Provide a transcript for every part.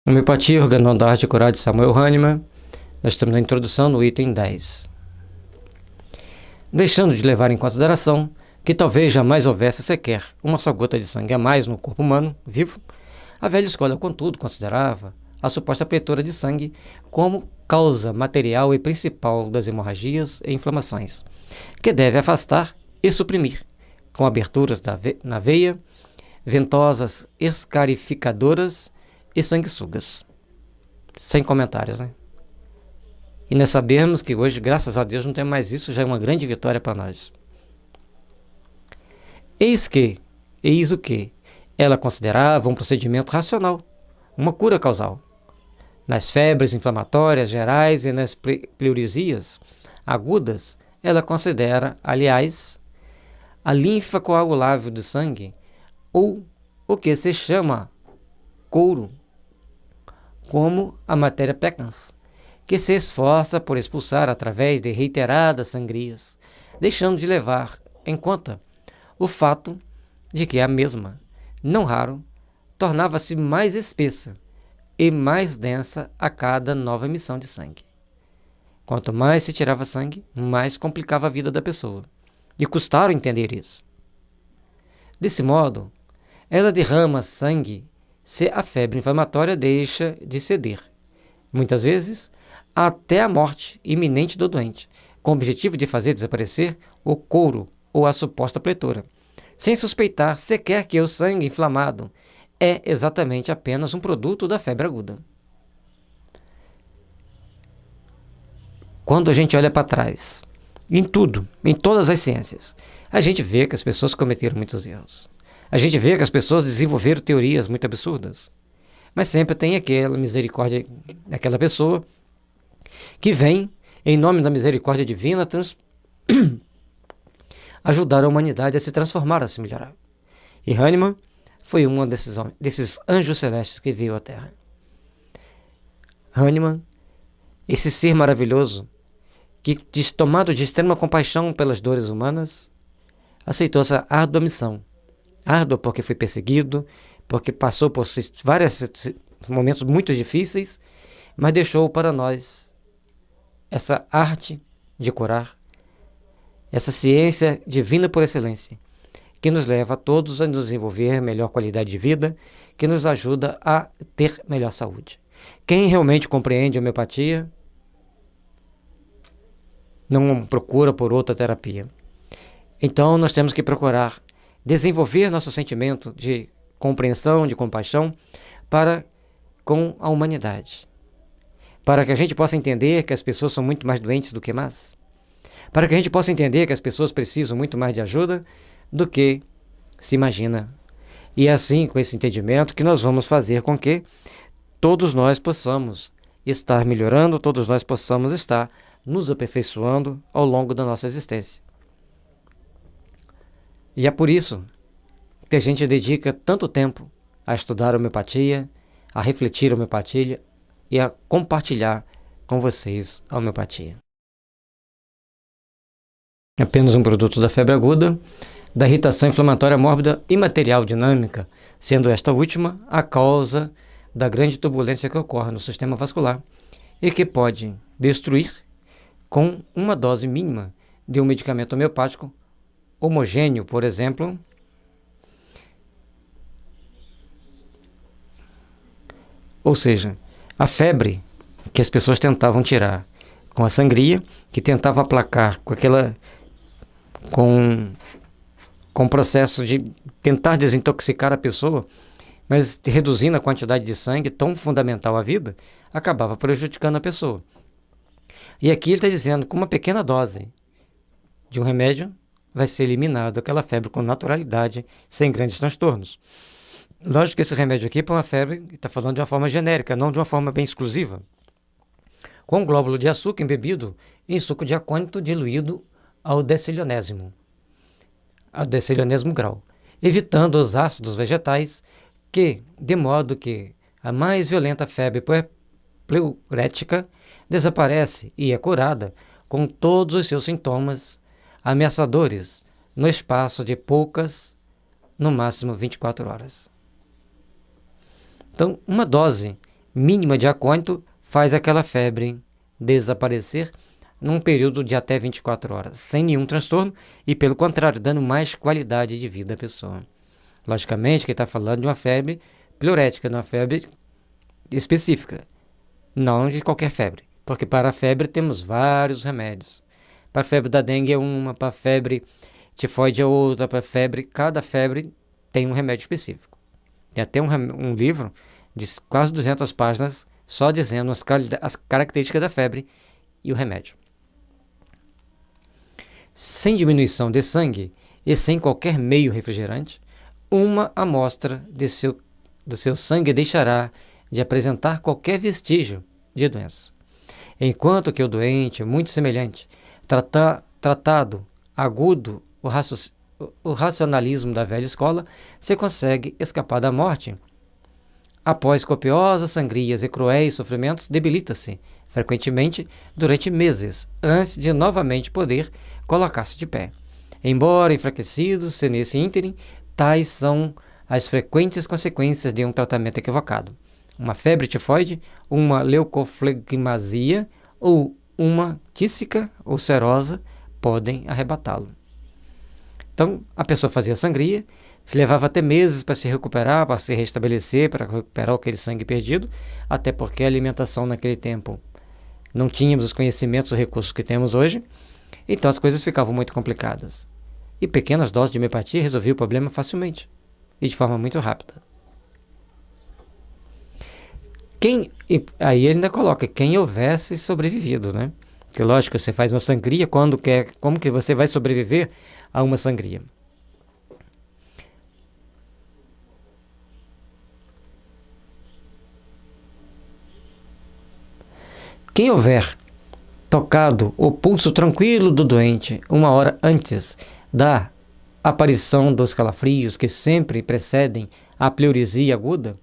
Homeopatia, Organon da Arte de Curar, de Samuel Hahnemann. Nós estamos na introdução no item 10. Deixando de levar em consideração que talvez jamais houvesse sequer uma só gota de sangue a mais no corpo humano vivo, a velha escola, contudo, considerava a suposta pleitora de sangue como causa material e principal das hemorragias e inflamações, que deve afastar e suprimir, com aberturas na veia, ventosas escarificadoras e sanguessugas. Sem comentários, né? E nós sabemos que hoje, graças a Deus, não tem mais isso, já é uma grande vitória para nós. Eis o que ela considerava um procedimento racional, uma cura causal. Nas febres inflamatórias gerais e nas pleurisias agudas, ela considera, aliás, a linfa coagulável do sangue, ou o que se chama couro, como a matéria peccans, que se esforça por expulsar através de reiteradas sangrias, deixando de levar em conta o fato de que a mesma, não raro, tornava-se mais espessa e mais densa a cada nova emissão de sangue. Quanto mais se tirava sangue, mais complicava a vida da pessoa, e custaram entender isso. Desse modo, ela derrama sangue se a febre inflamatória deixa de ceder, muitas vezes até a morte iminente do doente, com o objetivo de fazer desaparecer o couro ou a suposta pleitora, sem suspeitar sequer que o sangue inflamado é exatamente apenas um produto da febre aguda. Quando a gente olha para trás, em tudo, em todas as ciências, a gente vê que as pessoas cometeram muitos erros. A gente vê que as pessoas desenvolveram teorias muito absurdas. Mas sempre tem aquela misericórdia, aquela pessoa que vem, em nome da misericórdia divina, ajudar a humanidade a se transformar, a se melhorar. E Hahnemann foi um desses anjos celestes que veio à Terra. Hahnemann, esse ser maravilhoso, que, tomado de extrema compaixão pelas dores humanas, aceitou essa árdua missão. Árdua porque foi perseguido, porque passou por vários momentos muito difíceis, mas deixou para nós essa arte de curar, essa ciência divina por excelência, que nos leva a todos a nos desenvolver melhor qualidade de vida, que nos ajuda a ter melhor saúde. Quem realmente compreende a homeopatia não procura por outra terapia. Então nós temos que procurar desenvolver nosso sentimento de compreensão, de compaixão para com a humanidade. Para que a gente possa entender que as pessoas são muito mais doentes do que más. Para que a gente possa entender que as pessoas precisam muito mais de ajuda do que se imagina. E é assim, com esse entendimento, que nós vamos fazer com que todos nós possamos estar melhorando, todos nós possamos estar nos aperfeiçoando ao longo da nossa existência. E é por isso que a gente dedica tanto tempo a estudar a homeopatia, a refletir a homeopatia e a compartilhar com vocês a homeopatia. Apenas um produto da febre aguda, da irritação inflamatória mórbida imaterial dinâmica, sendo esta última a causa da grande turbulência que ocorre no sistema vascular e que pode destruir com uma dose mínima de um medicamento homeopático homogêneo, por exemplo, ou seja, a febre que as pessoas tentavam tirar com a sangria, que tentava aplacar com o processo de tentar desintoxicar a pessoa, mas reduzindo a quantidade de sangue tão fundamental à vida, acabava prejudicando a pessoa. E aqui ele está dizendo que uma pequena dose de um remédio vai ser eliminado aquela febre com naturalidade, sem grandes transtornos. Lógico que esse remédio aqui para uma febre está falando de uma forma genérica, não de uma forma bem exclusiva. Com um glóbulo de açúcar embebido em suco de acônito diluído ao decilionésimo grau, evitando os ácidos vegetais que, de modo que a mais violenta febre pleurética desaparece e é curada com todos os seus sintomas ameaçadores no espaço de poucas, no máximo 24 horas. Então, uma dose mínima de acônito faz aquela febre desaparecer num período de até 24 horas, sem nenhum transtorno e, pelo contrário, dando mais qualidade de vida à pessoa. Logicamente que está falando de uma febre pleurética, de uma febre específica, não de qualquer febre, porque para a febre temos vários remédios. Para a febre da dengue é uma, para a febre tifoide é outra, para a febre, cada febre tem um remédio específico. Tem até um livro de quase 200 páginas só dizendo as características da febre e o remédio. Sem diminuição de sangue e sem qualquer meio refrigerante, uma amostra do seu sangue deixará de apresentar qualquer vestígio de doença. Enquanto que o doente, muito semelhante, tratado agudo, o racionalismo da velha escola, se consegue escapar da morte. Após copiosas sangrias e cruéis sofrimentos, debilita-se, frequentemente durante meses, antes de novamente poder colocar-se de pé. Embora enfraquecidos, se nesse ínterim, tais são as frequentes consequências de um tratamento equivocado. Uma febre tifoide, uma leucoflegmasia ou uma tísica ulcerosa podem arrebatá-lo. Então, a pessoa fazia sangria, levava até meses para se recuperar, para se restabelecer, para recuperar aquele sangue perdido, até porque a alimentação naquele tempo não tínhamos os conhecimentos, os recursos que temos hoje, então as coisas ficavam muito complicadas. E pequenas doses de homeopatia resolviam o problema facilmente e de forma muito rápida. Aí ele ainda coloca quem houvesse sobrevivido, né? Porque lógico, você faz uma sangria quando quer, como que você vai sobreviver a uma sangria? Quem houver tocado o pulso tranquilo do doente 1 hora antes da aparição dos calafrios que sempre precedem a pleuresia aguda,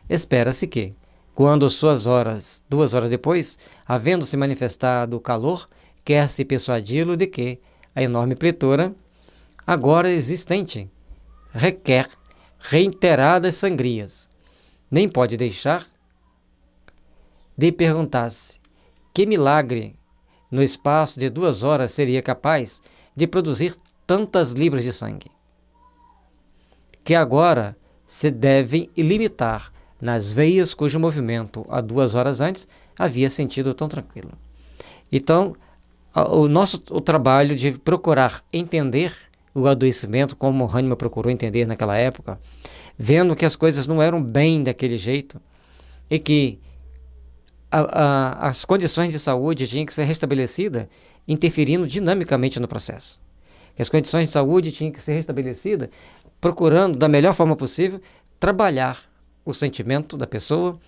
espera-se que, quando 2 horas depois, havendo-se manifestado o calor, quer-se persuadi-lo de que a enorme pletora, agora existente, requer reiteradas sangrias. Nem pode deixar de perguntar-se que milagre no espaço de 2 horas seria capaz de produzir tantas libras de sangue, que agora se devem limitar nas veias cujo movimento há 2 horas antes havia sentido tão tranquilo. Então, o trabalho de procurar entender o adoecimento, como Hahnemann procurou entender naquela época, vendo que as coisas não eram bem daquele jeito e que as condições de saúde tinham que ser restabelecidas, interferindo dinamicamente no processo. Que as condições de saúde tinham que ser restabelecidas, procurando, da melhor forma possível, trabalhar o sentimento da pessoa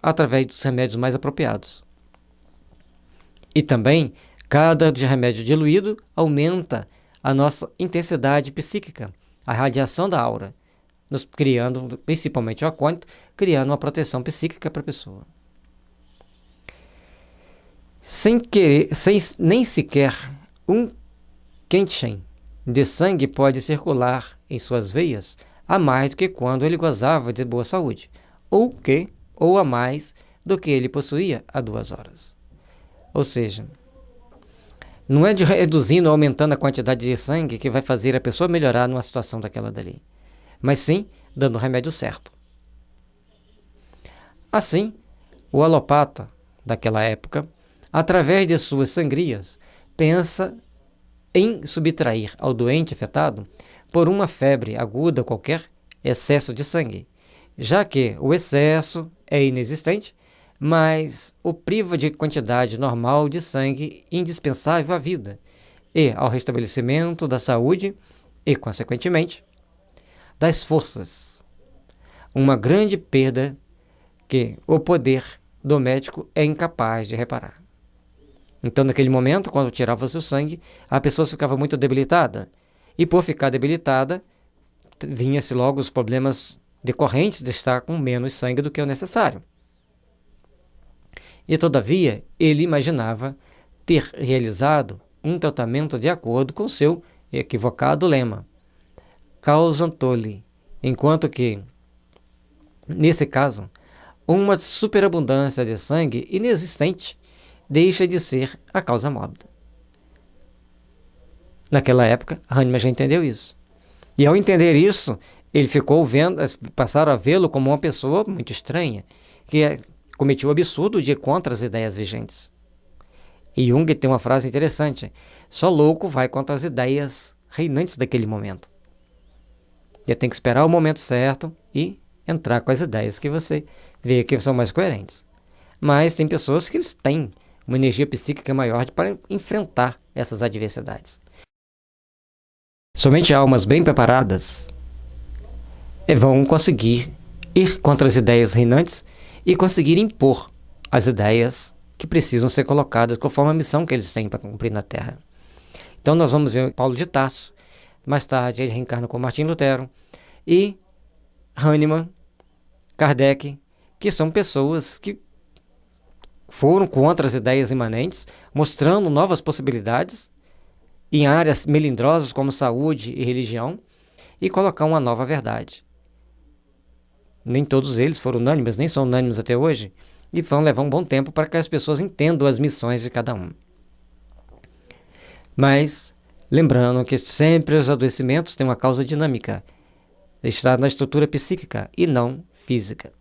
através dos remédios mais apropriados. E também, cada remédio diluído aumenta a nossa intensidade psíquica, a radiação da aura, nos criando, principalmente o acônito, criando uma proteção psíquica para a pessoa. Nem sequer um quentin de sangue pode circular em suas veias a mais do que quando ele gozava de boa saúde, ou a mais do que ele possuía há 2 horas. Ou seja, não é de reduzindo ou aumentando a quantidade de sangue que vai fazer a pessoa melhorar numa situação daquela dali, mas sim dando o remédio certo. Assim, o alopata daquela época, através de suas sangrias, pensa em subtrair ao doente afetado, por uma febre aguda qualquer, excesso de sangue, já que o excesso é inexistente, mas o priva de quantidade normal de sangue indispensável à vida e ao restabelecimento da saúde e, consequentemente, das forças. Uma grande perda que o poder do médico é incapaz de reparar. Então, naquele momento, quando tirava seu sangue, a pessoa ficava muito debilitada. E por ficar debilitada, vinha-se logo os problemas decorrentes de estar com menos sangue do que o necessário. E, todavia, ele imaginava ter realizado um tratamento de acordo com seu equivocado lema, causam tolli, enquanto que, nesse caso, uma superabundância de sangue inexistente deixa de ser a causa mórbida. Naquela época, Hahnemann já entendeu isso. E ao entender isso, ele passaram a vê-lo como uma pessoa muito estranha, que cometia o absurdo de ir contra as ideias vigentes. E Jung tem uma frase interessante: só louco vai contra as ideias reinantes daquele momento. E tem que esperar o momento certo e entrar com as ideias que você vê que são mais coerentes. Mas tem pessoas que eles têm uma energia psíquica maior para enfrentar essas adversidades. Somente almas bem preparadas vão conseguir ir contra as ideias reinantes e conseguir impor as ideias que precisam ser colocadas conforme a missão que eles têm para cumprir na Terra. Então nós vamos ver Paulo de Tarso, mais tarde ele reencarna com Martim Lutero, e Hahnemann, Kardec, que são pessoas que foram contra as ideias imanentes, mostrando novas possibilidades em áreas melindrosas como saúde e religião, e colocar uma nova verdade. Nem todos eles foram unânimes, nem são unânimes até hoje, e vão levar um bom tempo para que as pessoas entendam as missões de cada um. Mas, lembrando que sempre os adoecimentos têm uma causa dinâmica, está na estrutura psíquica e não física.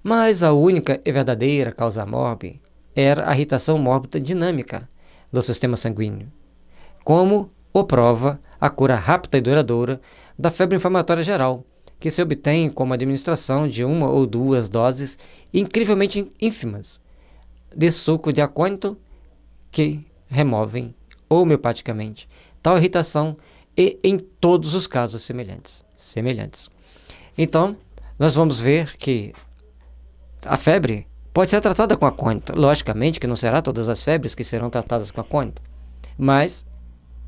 Mas a única e verdadeira causa mórbida era a irritação mórbida dinâmica do sistema sanguíneo, como o prova a cura rápida e duradoura da febre inflamatória geral, que se obtém com a administração de 1 ou 2 doses incrivelmente ínfimas de suco de acônito que removem homeopaticamente tal irritação e em todos os casos semelhantes. Então, nós vamos ver que a febre pode ser tratada com acônito. Logicamente que não será todas as febres que serão tratadas com acônito, mas,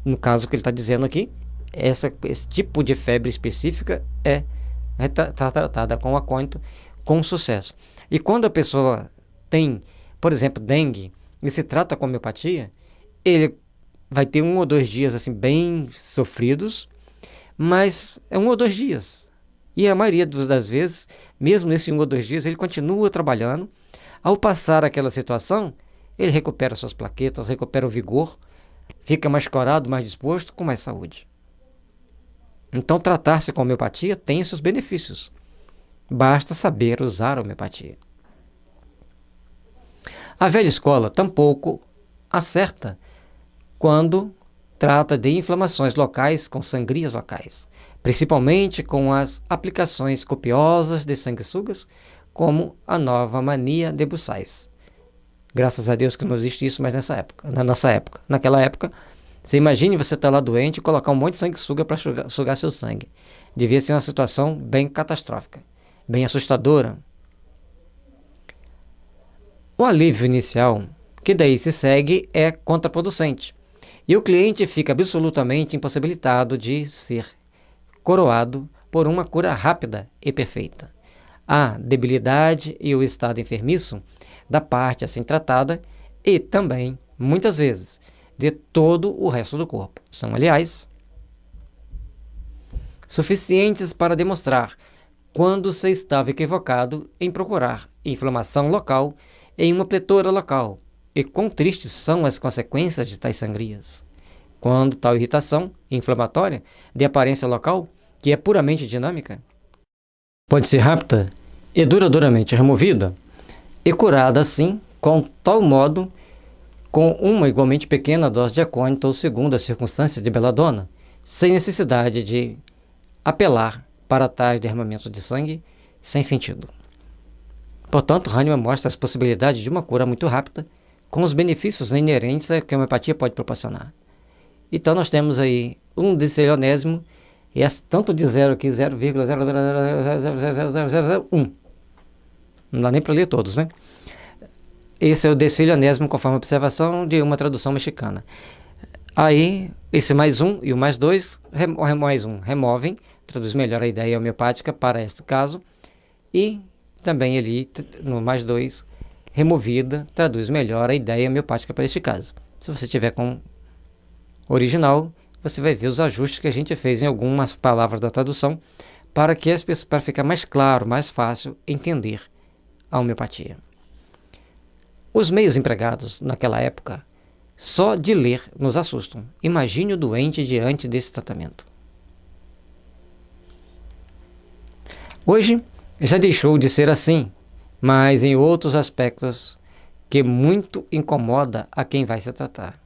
no caso que ele está dizendo aqui, esse tipo de febre específica está tratada com acônito com sucesso. E quando a pessoa tem, por exemplo, dengue, e se trata com homeopatia, ele vai ter 1 ou 2 dias assim bem sofridos, mas é 1 ou 2 dias. E a maioria das vezes, mesmo nesses 1 ou 2 dias, ele continua trabalhando. Ao passar aquela situação, ele recupera suas plaquetas, recupera o vigor, fica mais corado, mais disposto, com mais saúde. Então, tratar-se com homeopatia tem seus benefícios. Basta saber usar a homeopatia. A velha escola tampouco acerta quando trata de inflamações locais com sangrias locais, principalmente com as aplicações copiosas de sanguessugas, como a nova mania de Bussais. Graças a Deus que não existe isso mais na nossa época. Naquela época, você imagine você estar lá doente e colocar um monte de sanguessuga para sugar seu sangue. Devia ser uma situação bem catastrófica, bem assustadora. O alívio inicial, que daí se segue, é contraproducente. E o cliente fica absolutamente impossibilitado de ser coroado por uma cura rápida e perfeita. A debilidade e o estado enfermiço da parte assim tratada e também, muitas vezes, de todo o resto do corpo são, aliás, suficientes para demonstrar quando se estava equivocado em procurar inflamação local em uma pletora local, e quão tristes são as consequências de tais sangrias. Quando tal irritação inflamatória de aparência local, que é puramente dinâmica, pode ser rápida e duradouramente removida e curada assim, com tal modo, com uma igualmente pequena dose de acônito ou segundo as circunstâncias de beladona, sem necessidade de apelar para tais derramamentos de sangue sem sentido. Portanto, Hahnemann mostra as possibilidades de uma cura muito rápida, com os benefícios inerentes que a homeopatia pode proporcionar. Então nós temos aí um decilionésimo, e é tanto de zero aqui, 0,0000001. Não dá nem para ler todos, né? Esse é o decilionésimo conforme a observação de uma tradução mexicana. Aí, esse mais 1 e o mais 2, mais 1 removem, traduz melhor a ideia homeopática para este caso, e também ali, no mais 2, removida, traduz melhor a ideia homeopática para este caso. Se você tiver com original, você vai ver os ajustes que a gente fez em algumas palavras da tradução para ficar mais claro, mais fácil entender a homeopatia. Os meios empregados naquela época, só de ler, nos assustam. Imagine o doente diante desse tratamento. Hoje já deixou de ser assim, mas em outros aspectos que muito incomoda a quem vai se tratar.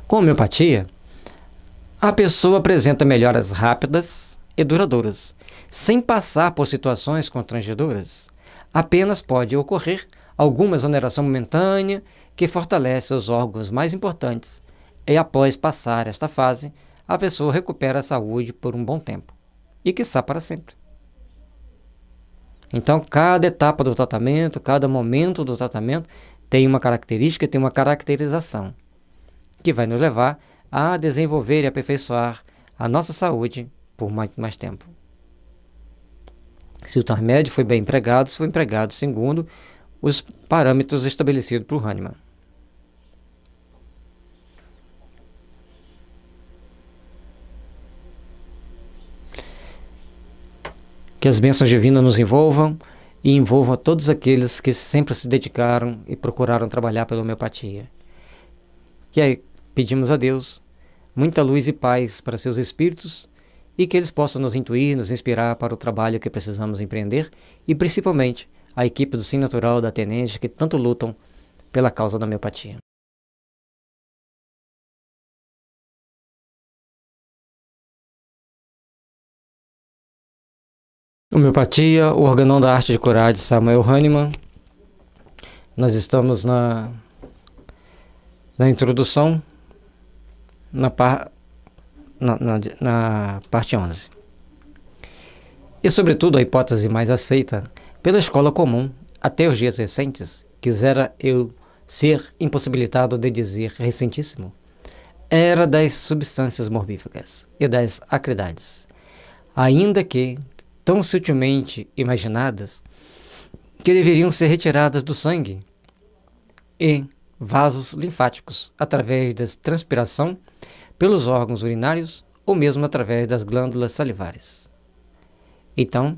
Com homeopatia, a pessoa apresenta melhoras rápidas e duradouras, sem passar por situações constrangedoras. Apenas pode ocorrer alguma exoneração momentânea que fortalece os órgãos mais importantes, e após passar esta fase, a pessoa recupera a saúde por um bom tempo, e quiçá para sempre. Então, cada etapa do tratamento, cada momento do tratamento tem uma característica, tem uma caracterização, que vai nos levar a desenvolver e aperfeiçoar a nossa saúde por mais tempo. Se o remédio foi bem empregado, foi empregado segundo os parâmetros estabelecidos por Hahnemann. Que as bênçãos divinas nos envolvam e envolvam todos aqueles que sempre se dedicaram e procuraram trabalhar pela homeopatia. Que aí pedimos a Deus muita luz e paz para seus espíritos e que eles possam nos intuir, nos inspirar para o trabalho que precisamos empreender e principalmente a equipe do Sim Natural da Tenente que tanto lutam pela causa da homeopatia. Homeopatia, o organão da arte de curar de Samuel Hahnemann. Nós estamos na introdução, na parte 11. E, sobretudo, a hipótese mais aceita pela escola comum, até os dias recentes, quisera eu ser impossibilitado de dizer recentíssimo, era das substâncias morbíficas e das acridades, ainda que tão sutilmente imaginadas, que deveriam ser retiradas do sangue e vasos linfáticos através da transpiração pelos órgãos urinários ou mesmo através das glândulas salivares. Então,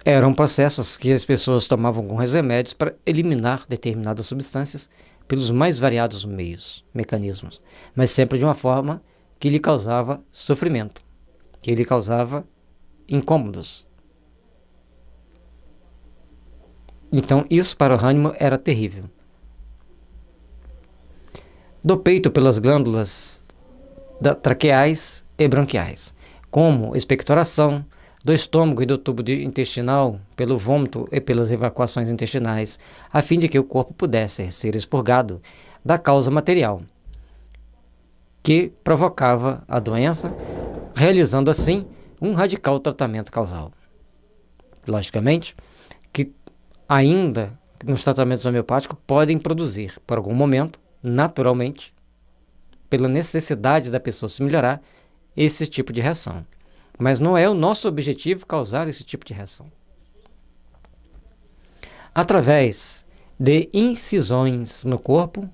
eram processos que as pessoas tomavam com os remédios para eliminar determinadas substâncias pelos mais variados mecanismos, mas sempre de uma forma que lhe causava sofrimento, que lhe causava incômodos. Então, isso para o Hahnemann era terrível. Do peito pelas glândulas traqueais e branquiais, como expectoração, do estômago e do tubo intestinal, pelo vômito e pelas evacuações intestinais, a fim de que o corpo pudesse ser expurgado da causa material que provocava a doença, realizando assim um radical tratamento causal. Logicamente, que ainda nos tratamentos homeopáticos podem produzir, por algum momento, naturalmente, pela necessidade da pessoa se melhorar, esse tipo de reação. Mas não é o nosso objetivo causar esse tipo de reação. Através de incisões no corpo,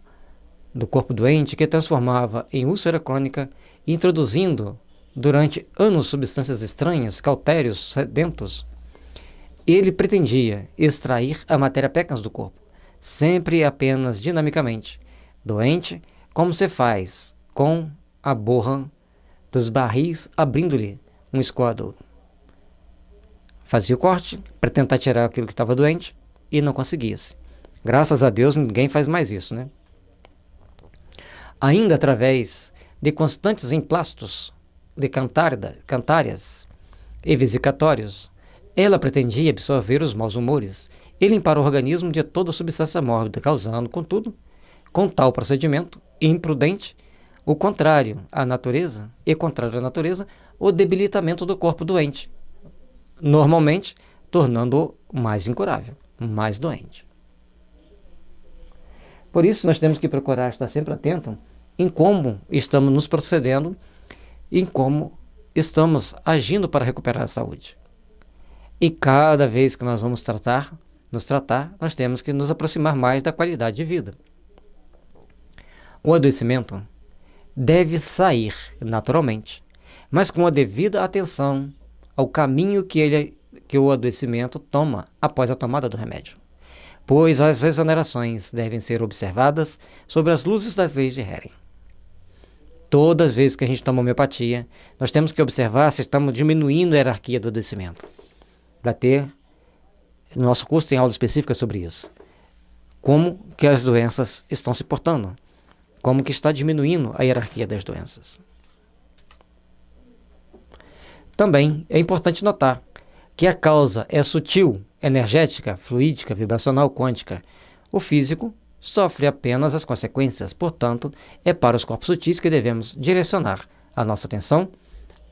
do corpo doente, que transformava em úlcera crônica, introduzindo durante anos substâncias estranhas, cautérios, sedentos, ele pretendia extrair a matéria pecans do corpo, sempre e apenas dinamicamente, doente, como se faz com a borra dos barris, abrindo-lhe um escoador. Fazia o corte para tentar tirar aquilo que estava doente e não conseguia-se. Graças a Deus ninguém faz mais isso, né? Ainda através de constantes emplastos de cantárias e vesicatórios, ela pretendia absorver os maus humores e limpar o organismo de toda substância mórbida, causando, contudo, com tal procedimento imprudente, o contrário à natureza, o debilitamento do corpo doente, normalmente tornando-o mais incurável, mais doente. Por isso, nós temos que procurar estar sempre atento em como estamos nos procedendo, em como estamos agindo para recuperar a saúde. E cada vez que nós vamos nos tratar, nós temos que nos aproximar mais da qualidade de vida. O adoecimento deve sair naturalmente, mas com a devida atenção ao caminho que o adoecimento toma após a tomada do remédio, pois as exonerações devem ser observadas sobre as luzes das leis de Hering. Todas as vezes que a gente toma homeopatia, nós temos que observar se estamos diminuindo a hierarquia do adoecimento. Vai ter, no nosso curso tem aula específica sobre isso. Como que as doenças estão se portando. Como que está diminuindo a hierarquia das doenças. Também é importante notar que a causa é sutil, energética, fluídica, vibracional, quântica. O físico sofre apenas as consequências, portanto, é para os corpos sutis que devemos direcionar a nossa atenção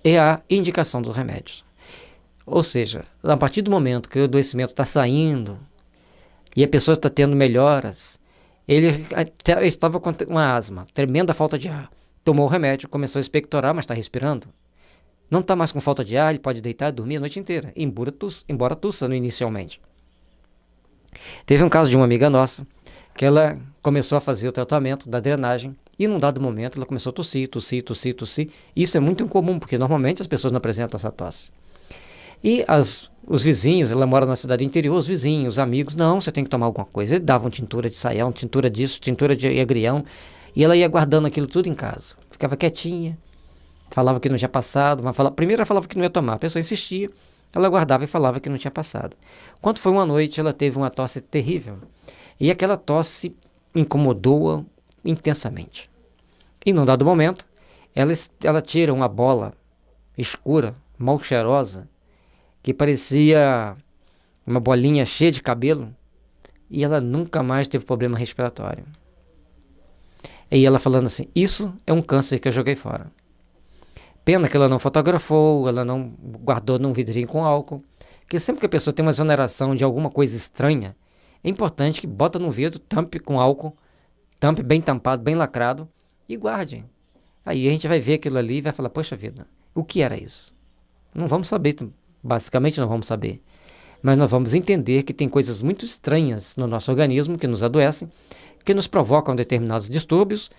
e a indicação dos remédios. Ou seja, a partir do momento que o adoecimento está saindo e a pessoa está tendo melhoras, ele estava com uma asma, tremenda falta de ar, tomou o remédio, começou a expectorar, mas está respirando. Não está mais com falta de ar, ele pode deitar e dormir a noite inteira, embora tussa inicialmente. Teve um caso de uma amiga nossa, que ela começou a fazer o tratamento da drenagem e num dado momento ela começou a tossir. Isso é muito incomum, porque normalmente as pessoas não apresentam essa tosse. E os vizinhos, ela mora na cidade interior, os vizinhos, os amigos, não, você tem que tomar alguma coisa. Eles davam tintura de saião, tintura disso, tintura de agrião, e ela ia guardando aquilo tudo em casa. Ficava quietinha, falava que não tinha passado, mas primeiro ela falava que não ia tomar, a pessoa insistia, ela guardava e falava que não tinha passado. Quando foi uma noite, ela teve uma tosse terrível. E aquela tosse incomodou-a intensamente. E num dado momento, ela tira uma bola escura, mal cheirosa, que parecia uma bolinha cheia de cabelo, e ela nunca mais teve problema respiratório. E ela falando assim, isso é um câncer que eu joguei fora. Pena que ela não fotografou, ela não guardou num vidrinho com álcool, porque sempre que a pessoa tem uma exoneração de alguma coisa estranha, é importante que bota no vidro, tampe com álcool, tampe bem tampado, bem lacrado e guarde. Aí a gente vai ver aquilo ali e vai falar, poxa vida, o que era isso? Não vamos saber, basicamente não vamos saber. Mas nós vamos entender que tem coisas muito estranhas no nosso organismo que nos adoecem, que nos provocam determinados distúrbios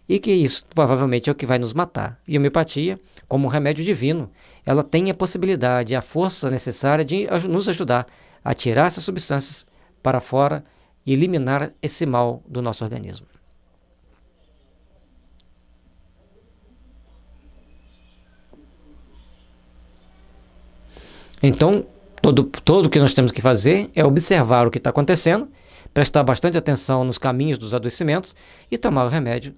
e que isso provavelmente é o que vai nos matar. E a homeopatia, como um remédio divino, ela tem a possibilidade, a força necessária de nos ajudar a tirar essas substâncias para fora e eliminar esse mal do nosso organismo. Então, tudo que nós temos que fazer é observar o que está acontecendo, prestar bastante atenção nos caminhos dos adoecimentos e tomar o remédio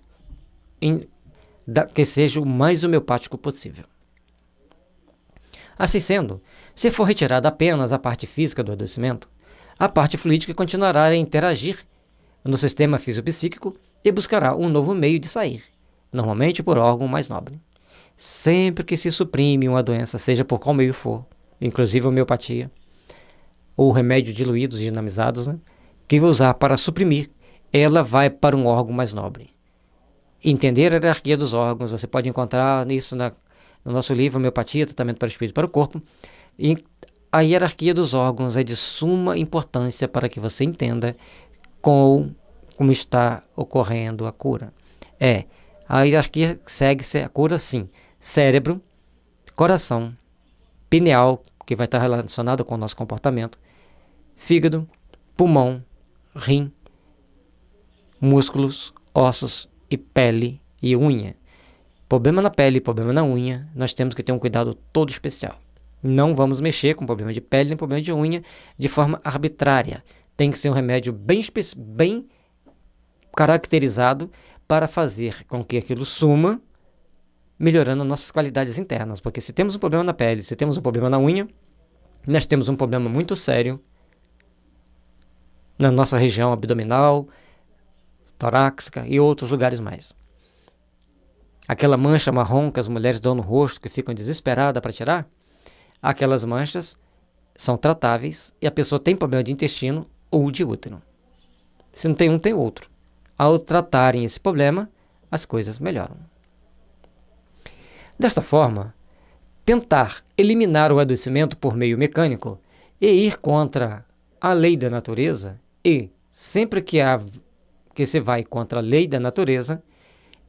que seja o mais homeopático possível. Assim sendo, se for retirada apenas a parte física do adoecimento, a parte fluídica continuará a interagir no sistema fisiopsíquico e buscará um novo meio de sair, normalmente por órgão mais nobre. Sempre que se suprime uma doença, seja por qual meio for, inclusive a homeopatia, ou remédios diluídos e dinamizados, que vai usar para suprimir, ela vai para um órgão mais nobre. Entender a hierarquia dos órgãos, você pode encontrar isso no nosso livro Homeopatia, Tratamento para o Espírito e para o Corpo. E a hierarquia dos órgãos é de suma importância para que você entenda como está ocorrendo a cura. A hierarquia segue-se a cura, sim. Cérebro, coração, pineal, que vai estar relacionado com o nosso comportamento, fígado, pulmão, rim, músculos, ossos e pele e unha. Problema na pele, problema na unha, nós temos que ter um cuidado todo especial. Não vamos mexer com problema de pele nem problema de unha de forma arbitrária. Tem que ser um remédio bem caracterizado para fazer com que aquilo suma, melhorando nossas qualidades internas. Porque se temos um problema na pele, se temos um problema na unha, nós temos um problema muito sério na nossa região abdominal, torácica e outros lugares mais. Aquela mancha marrom que as mulheres dão no rosto, que ficam desesperadas para tirar, aquelas manchas são tratáveis e a pessoa tem problema de intestino ou de útero. Se não tem um, tem outro. Ao tratarem esse problema, as coisas melhoram. Desta forma, tentar eliminar o adoecimento por meio mecânico e ir contra a lei da natureza, e sempre que se vai contra a lei da natureza,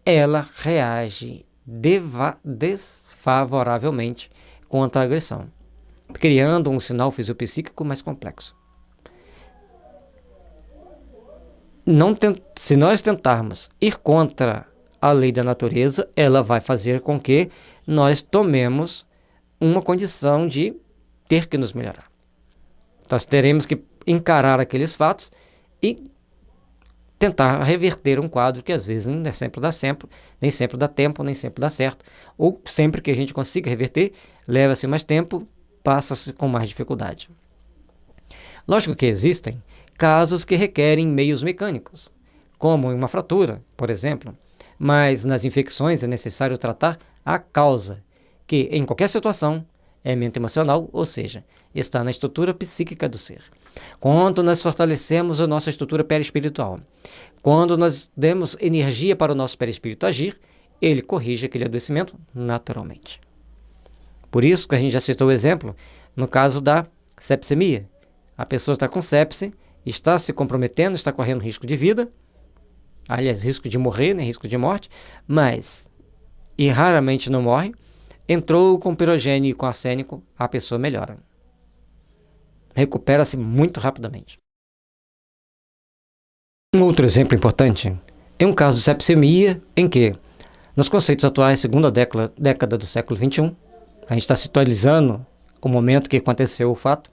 ela reage desfavoravelmente contra a agressão, criando um sinal fisiopsíquico mais complexo. Se nós tentarmos ir contra a lei da natureza, ela vai fazer com que nós tomemos uma condição de ter que nos melhorar. Nós teremos que encarar aqueles fatos e tentar reverter um quadro que às vezes nem sempre dá tempo, nem sempre dá certo, ou sempre que a gente consiga reverter, leva-se mais tempo, passa-se com mais dificuldade. Lógico que existem casos que requerem meios mecânicos, como uma fratura, por exemplo, mas nas infecções é necessário tratar a causa, que em qualquer situação é mente emocional, ou seja, está na estrutura psíquica do ser. Quando nós fortalecemos a nossa estrutura perispiritual, quando nós demos energia para o nosso perispírito agir, ele corrige aquele adoecimento naturalmente. Por isso que a gente já citou o exemplo no caso da sepsemia. A pessoa está com sepse, está se comprometendo, está correndo risco de vida, aliás, risco de morrer, né, risco de morte, mas, e raramente não morre, entrou com pirogênio e com arsênico, a pessoa melhora. Recupera-se muito rapidamente. Um outro exemplo importante é um caso de sepsemia em que, nos conceitos atuais, segunda década do século XXI, a gente está situalizando o momento que aconteceu o fato,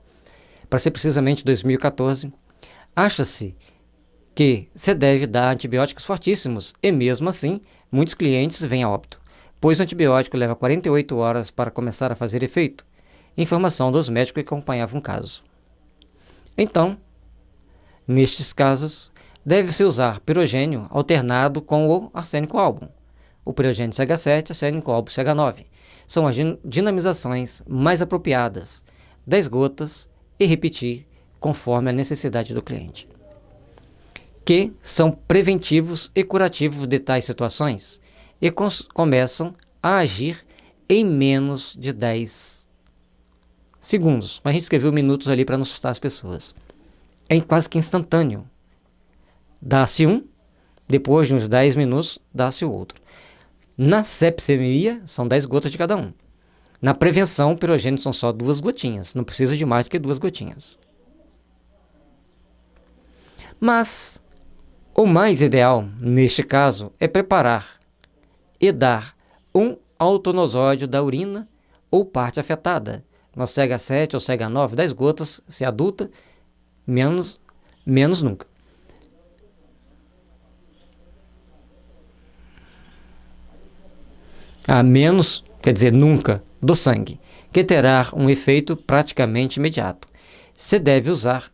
para ser precisamente 2014, acha-se que se deve dar antibióticos fortíssimos e, mesmo assim, muitos clientes vêm a óbito, pois o antibiótico leva 48 horas para começar a fazer efeito, informação dos médicos que acompanhavam o caso. Então, nestes casos, deve-se usar pirogênio alternado com o arsênico álbum. O pirogênio CH7 e o arsênico álbum CH9 são as dinamizações mais apropriadas, 10 gotas e repetir conforme a necessidade do cliente, que são preventivos e curativos de tais situações e começam a agir em menos de 10 segundos. A gente escreveu minutos ali para não assustar as pessoas. É quase que instantâneo. Dá-se um, depois de uns 10 minutos, dá-se o outro. Na sepsemia, são 10 gotas de cada um. Na prevenção, o pirogênio são só 2 gotinhas. Não precisa de mais do que 2 gotinhas. Mas o mais ideal, neste caso, é preparar e dar um autonosóide da urina ou parte afetada. No CH7 ou CH9, 10 gotas, se adulta, menos nunca. A menos, quer dizer, nunca, do sangue, que terá um efeito praticamente imediato. Se deve usar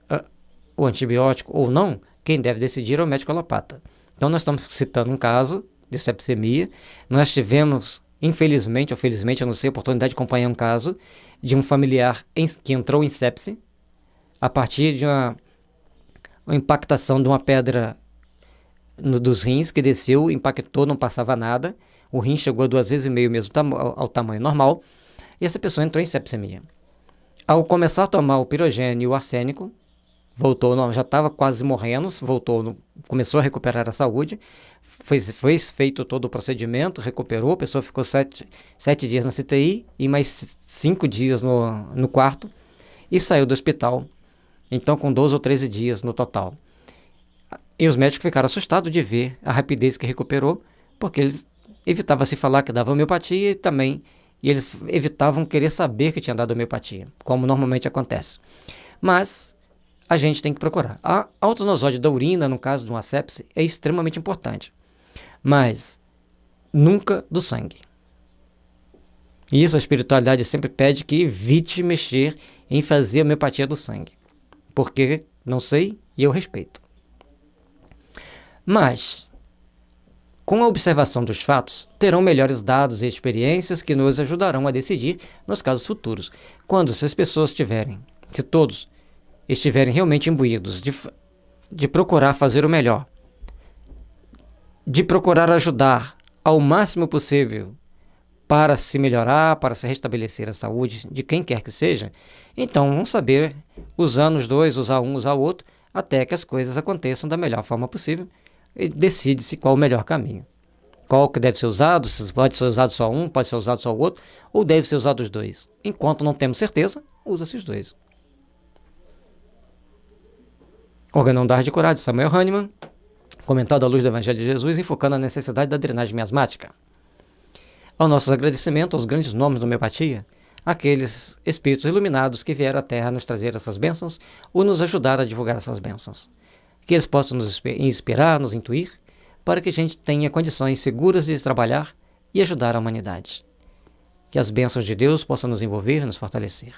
o antibiótico ou não, quem deve decidir é o médico alopata. Então, nós estamos citando um caso de sepsemia. Nós tivemos, infelizmente ou felizmente, eu não sei, a oportunidade de acompanhar um caso de um familiar que entrou em sepse a partir de uma impactação de uma pedra dos rins que desceu, impactou, não passava nada. O rim chegou a 2,5 vezes mesmo ao tamanho normal, e essa pessoa entrou em sepsemia. Ao começar a tomar o pirogênio e o arsênico, voltou, já estava quase morrendo, começou a recuperar a saúde, foi feito todo o procedimento, recuperou, a pessoa ficou 7 dias na CTI e mais 5 dias no quarto, e saiu do hospital, então com 12 ou 13 dias no total. E os médicos ficaram assustados de ver a rapidez que recuperou, porque eles evitavam se falar que dava homeopatia e eles evitavam querer saber que tinha dado homeopatia, como normalmente acontece. Mas a gente tem que procurar. A autonosóide da urina, no caso de uma sepse, é extremamente importante, mas nunca do sangue. Isso a espiritualidade sempre pede que evite mexer em fazer homeopatia do sangue, porque não sei e eu respeito. Mas, com a observação dos fatos, terão melhores dados e experiências que nos ajudarão a decidir nos casos futuros. Se as pessoas se todos estiverem realmente imbuídos de procurar fazer o melhor, de procurar ajudar ao máximo possível para se melhorar, para se restabelecer a saúde de quem quer que seja, então vamos saber, usando os dois, usar um, usar o outro, até que as coisas aconteçam da melhor forma possível e decide-se qual o melhor caminho. qual que deve ser usado, se pode ser usado só um, pode ser usado só o outro, ou deve ser usado os dois. Enquanto não temos certeza, usa-se os dois. Organão da Arte de Curar, de Samuel Hahnemann, comentado à luz do Evangelho de Jesus, enfocando a necessidade da drenagem miasmática. Aos nossos agradecimentos aos grandes nomes da homeopatia, aqueles espíritos iluminados que vieram à Terra nos trazer essas bênçãos ou nos ajudar a divulgar essas bênçãos. Que eles possam nos inspirar, nos intuir, para que a gente tenha condições seguras de trabalhar e ajudar a humanidade. Que as bênçãos de Deus possam nos envolver e nos fortalecer.